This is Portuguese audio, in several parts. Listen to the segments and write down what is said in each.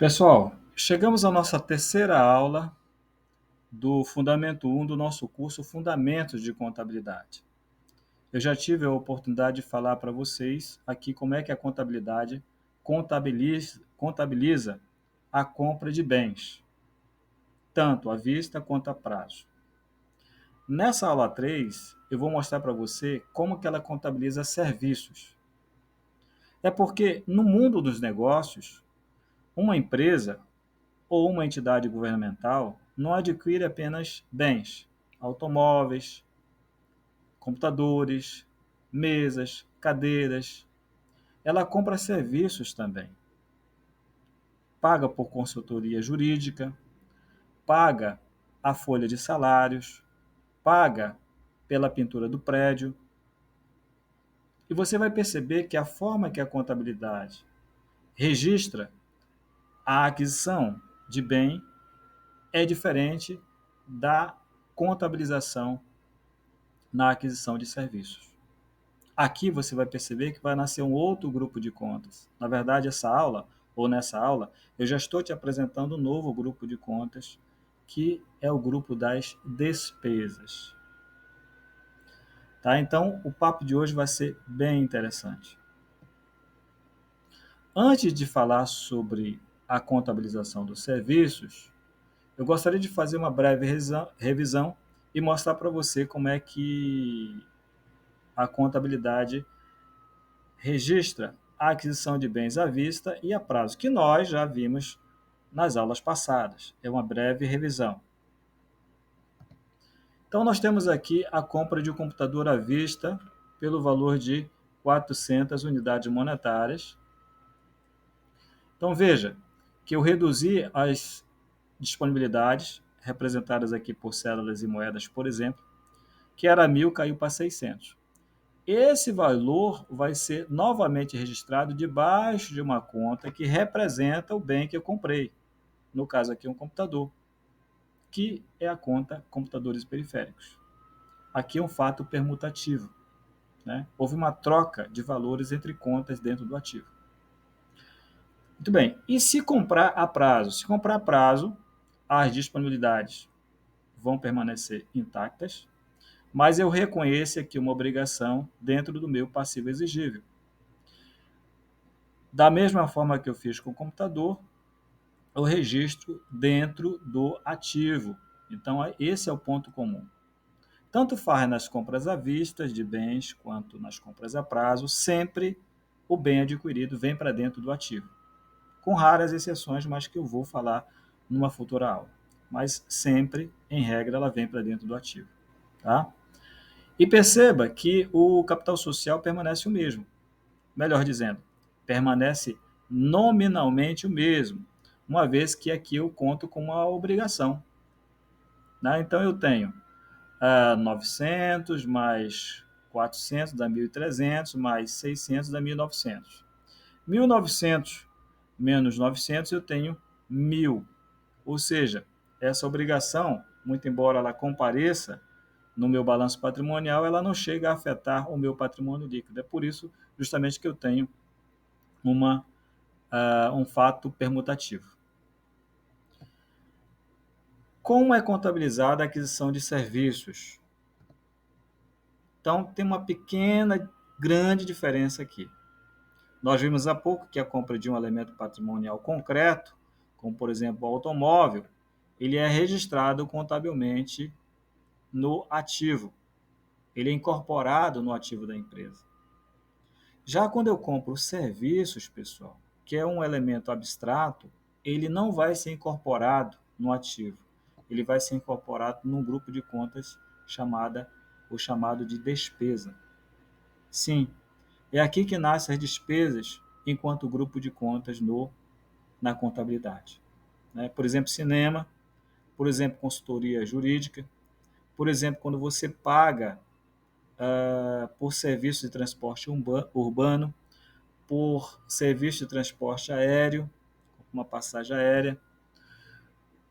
Pessoal, chegamos à nossa terceira aula do Fundamento 1 do nosso curso Fundamentos de Contabilidade. Eu já tive a oportunidade de falar para vocês aqui como é que a contabilidade contabiliza a compra de bens, tanto à vista quanto a prazo. Nessa aula 3, eu vou mostrar para você como que ela contabiliza serviços. É porque no mundo dos negócios, uma empresa ou uma entidade governamental não adquire apenas bens, automóveis, computadores, mesas, cadeiras. Ela compra serviços também. Paga por consultoria jurídica, paga a folha de salários, paga pela pintura do prédio. E você vai perceber que a forma que a contabilidade registra a aquisição de bem é diferente da contabilização na aquisição de serviços. Aqui você vai perceber que vai nascer um outro grupo de contas. Na verdade, nessa aula, eu já estou te apresentando um novo grupo de contas, que é o grupo das despesas. Tá? Então, o papo de hoje vai ser bem interessante. Antes de falar sobre a contabilização dos serviços, eu gostaria de fazer uma breve revisão e mostrar para você como é que a contabilidade registra a aquisição de bens à vista e a prazo, que nós já vimos nas aulas passadas. É uma breve revisão. Então, nós temos aqui a compra de um computador à vista pelo valor de 400 unidades monetárias. Então, veja que eu reduzi as disponibilidades, representadas aqui por cédulas e moedas, por exemplo, que era 1.000, caiu para 600. Esse valor vai ser novamente registrado debaixo de uma conta que representa o bem que eu comprei. No caso aqui, um computador, que é a conta computadores periféricos. Aqui é um fato permutativo, né? Houve uma troca de valores entre contas dentro do ativo. Muito bem. E se comprar a prazo? Se comprar a prazo, as disponibilidades vão permanecer intactas, mas eu reconheço aqui uma obrigação dentro do meu passivo exigível. Da mesma forma que eu fiz com o computador, eu registro dentro do ativo. Então, esse é o ponto comum. Tanto faz nas compras à vista de bens quanto nas compras a prazo, sempre o bem adquirido vem para dentro do ativo. Com raras exceções, mas que eu vou falar numa futura aula. Mas sempre, em regra, ela vem para dentro do ativo. Tá? E perceba que o capital social permanece o mesmo. Melhor dizendo, permanece nominalmente o mesmo, uma vez que aqui eu conto com uma obrigação. Né? Então, eu tenho 900 mais 400 dá 1.300, mais 600 dá 1.900. 1.900 menos 900 eu tenho 1.000. Ou seja, essa obrigação, muito embora ela compareça no meu balanço patrimonial, ela não chega a afetar o meu patrimônio líquido. É por isso, justamente, que eu tenho um fato permutativo. Como é contabilizada a aquisição de serviços? Então, tem uma pequena, grande diferença aqui. Nós vimos há pouco que a compra de um elemento patrimonial concreto, como, por exemplo, o automóvel, ele é registrado contabilmente no ativo. Ele é incorporado no ativo da empresa. Já quando eu compro serviços, pessoal, que é um elemento abstrato, ele não vai ser incorporado no ativo. Ele vai ser incorporado num grupo de contas chamado de despesa. Sim, é aqui que nascem as despesas enquanto grupo de contas na contabilidade. Né? Por exemplo, cinema, por exemplo, consultoria jurídica, por exemplo, quando você paga por serviço de transporte urbano, por serviço de transporte aéreo, uma passagem aérea,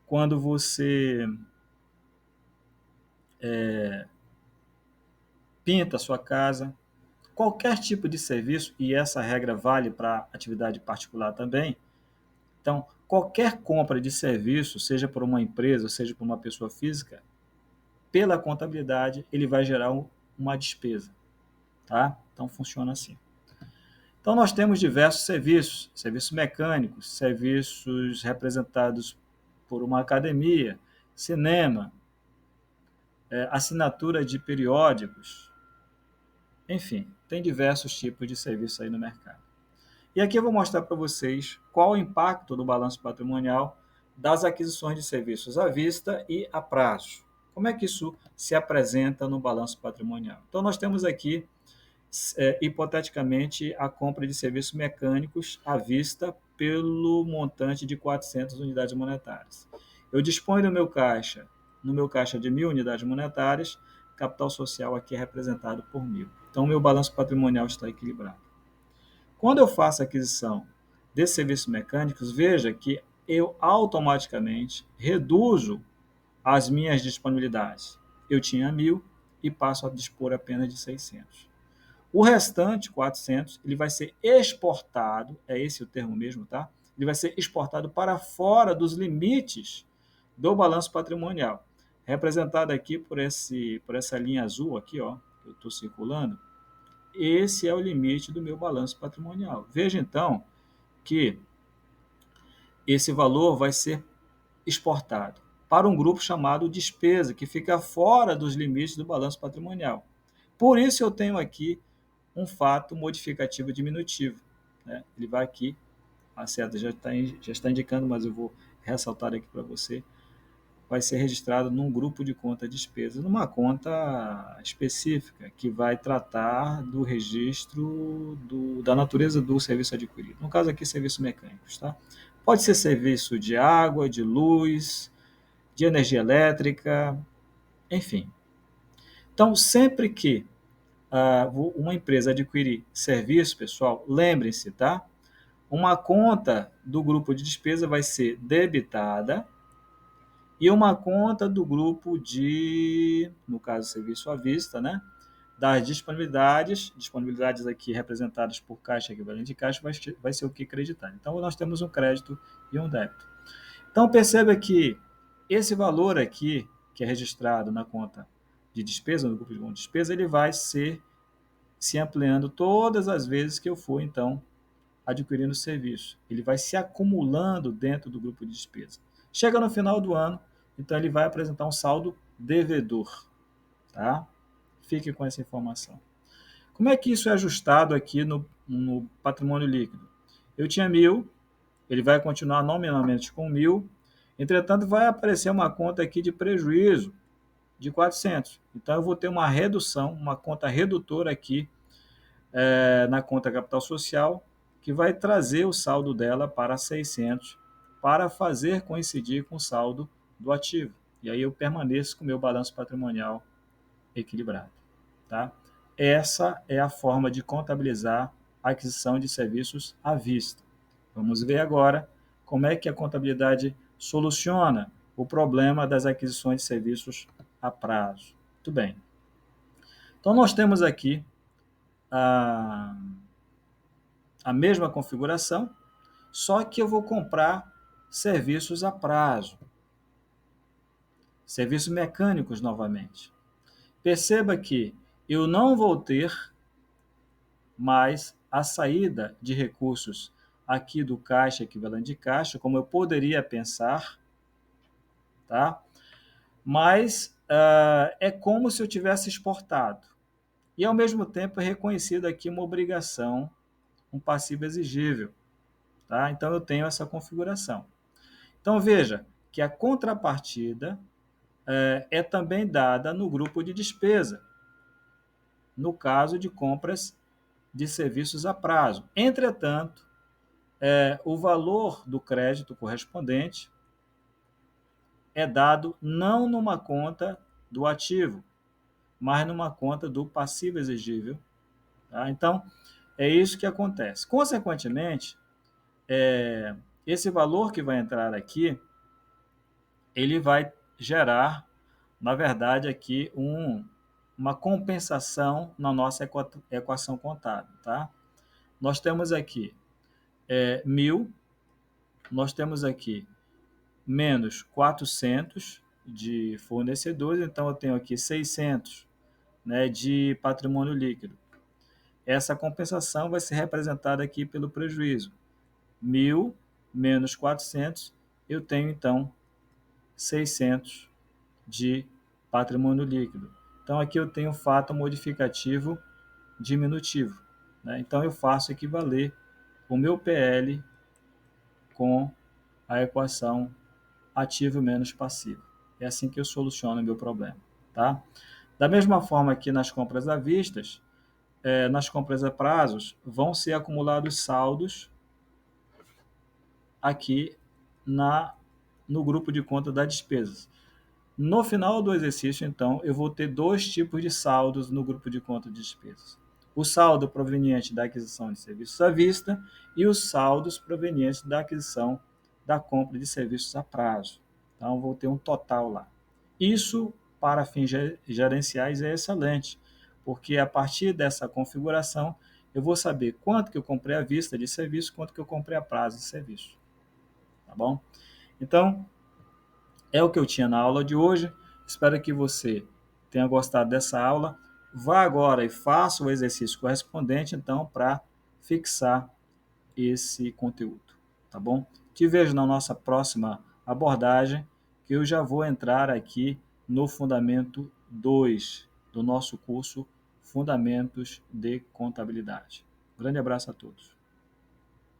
quando você pinta a sua casa, qualquer tipo de serviço, e essa regra vale para atividade particular também. Então, qualquer compra de serviço, seja por uma empresa, seja por uma pessoa física, pela contabilidade, ele vai gerar uma despesa, tá? Então, funciona assim. Então, nós temos diversos serviços, serviços mecânicos, serviços representados por uma academia, cinema, assinatura de periódicos, enfim, tem diversos tipos de serviços aí no mercado. E aqui eu vou mostrar para vocês qual o impacto do balanço patrimonial das aquisições de serviços à vista e a prazo. Como é que isso se apresenta no balanço patrimonial? Então, nós temos aqui, hipoteticamente, a compra de serviços mecânicos à vista pelo montante de 400 unidades monetárias. Eu disponho no meu caixa de 1.000 unidades monetárias, capital social aqui é representado por 1.000. Então, o meu balanço patrimonial está equilibrado. Quando eu faço a aquisição desses serviços mecânicos, veja que eu automaticamente reduzo as minhas disponibilidades. Eu tinha 1.000 e passo a dispor apenas de 600. O restante, 400, ele vai ser exportado, é esse o termo mesmo, tá? Ele vai ser exportado para fora dos limites do balanço patrimonial, representado aqui por essa linha azul aqui, ó, que eu estou circulando. Esse é o limite do meu balanço patrimonial. Veja então que esse valor vai ser exportado para um grupo chamado despesa, que fica fora dos limites do balanço patrimonial. Por isso eu tenho aqui um fato modificativo diminutivo, né? Ele vai aqui, a seta já está indicando, mas eu vou ressaltar aqui para você, vai ser registrado num grupo de conta despesa, numa conta específica, que vai tratar do registro da natureza do serviço adquirido. No caso aqui, serviços mecânicos. Tá? Pode ser serviço de água, de luz, de energia elétrica, enfim. Então, sempre que uma empresa adquirir serviço, pessoal, lembrem-se, tá? Uma conta do grupo de despesa vai ser debitada e uma conta do grupo de, no caso, serviço à vista, né? Das disponibilidades aqui representadas por caixa equivalente de caixa, vai ser o que acreditar. Então, nós temos um crédito e um débito. Então, perceba que esse valor aqui, que é registrado na conta de despesa, no grupo de despesa, ele vai ser se ampliando todas as vezes que eu for, então, adquirindo o serviço. Ele vai se acumulando dentro do grupo de despesa. Chega no final do ano, então ele vai apresentar um saldo devedor. Tá? Fique com essa informação. Como é que isso é ajustado aqui no patrimônio líquido? Eu tinha 1.000, ele vai continuar nominalmente com 1.000, entretanto vai aparecer uma conta aqui de prejuízo de 400. Então eu vou ter uma redução, uma conta redutora aqui na conta capital social, que vai trazer o saldo dela para 600, para fazer coincidir com o saldo do ativo. E aí eu permaneço com o meu balanço patrimonial equilibrado. Tá? Essa é a forma de contabilizar a aquisição de serviços à vista. Vamos ver agora como é que a contabilidade soluciona o problema das aquisições de serviços a prazo. Muito bem. Então, nós temos aqui a, a mesma configuração, só que eu vou comprar serviços a prazo. Serviços mecânicos novamente. Perceba que eu não vou ter mais a saída de recursos aqui do caixa equivalente de caixa, como eu poderia pensar, tá? Mas é como se eu tivesse exportado. E, ao mesmo tempo, é reconhecido aqui uma obrigação, um passivo exigível. Tá? Então, eu tenho essa configuração. Então, veja que a contrapartida é também dada no grupo de despesa, no caso de compras de serviços a prazo. Entretanto, o valor do crédito correspondente é dado não numa conta do ativo, mas numa conta do passivo exigível. Tá? Então, é isso que acontece. Consequentemente, esse valor que vai entrar aqui, ele vai gerar, na verdade, aqui uma compensação na nossa equação contábil. Tá? Nós temos aqui 1.000 nós temos aqui menos 400 de fornecedores, então eu tenho aqui 600, né, de patrimônio líquido. Essa compensação vai ser representada aqui pelo prejuízo. 1.000 menos 400, eu tenho então 600 de patrimônio líquido. Então aqui eu tenho fato modificativo diminutivo, né? Então eu faço equivaler o meu PL com a equação ativo menos passivo. É assim que eu soluciono o meu problema, tá? Da mesma forma que nas compras à vista, nas compras a prazos, vão ser acumulados saldos aqui no grupo de conta das despesas. No final do exercício, então, eu vou ter dois tipos de saldos no grupo de conta de despesas. O saldo proveniente da aquisição de serviços à vista e os saldos provenientes da aquisição da compra de serviços a prazo. Então, vou ter um total lá. Isso, para fins gerenciais, é excelente, porque a partir dessa configuração, eu vou saber quanto que eu comprei à vista de serviço, quanto que eu comprei a prazo de serviço. Tá bom? Então, é o que eu tinha na aula de hoje. Espero que você tenha gostado dessa aula. Vá agora e faça o exercício correspondente, então, para fixar esse conteúdo, tá bom? Te vejo na nossa próxima abordagem, que eu já vou entrar aqui no Fundamento 2 do nosso curso Fundamentos de Contabilidade. Grande abraço a todos.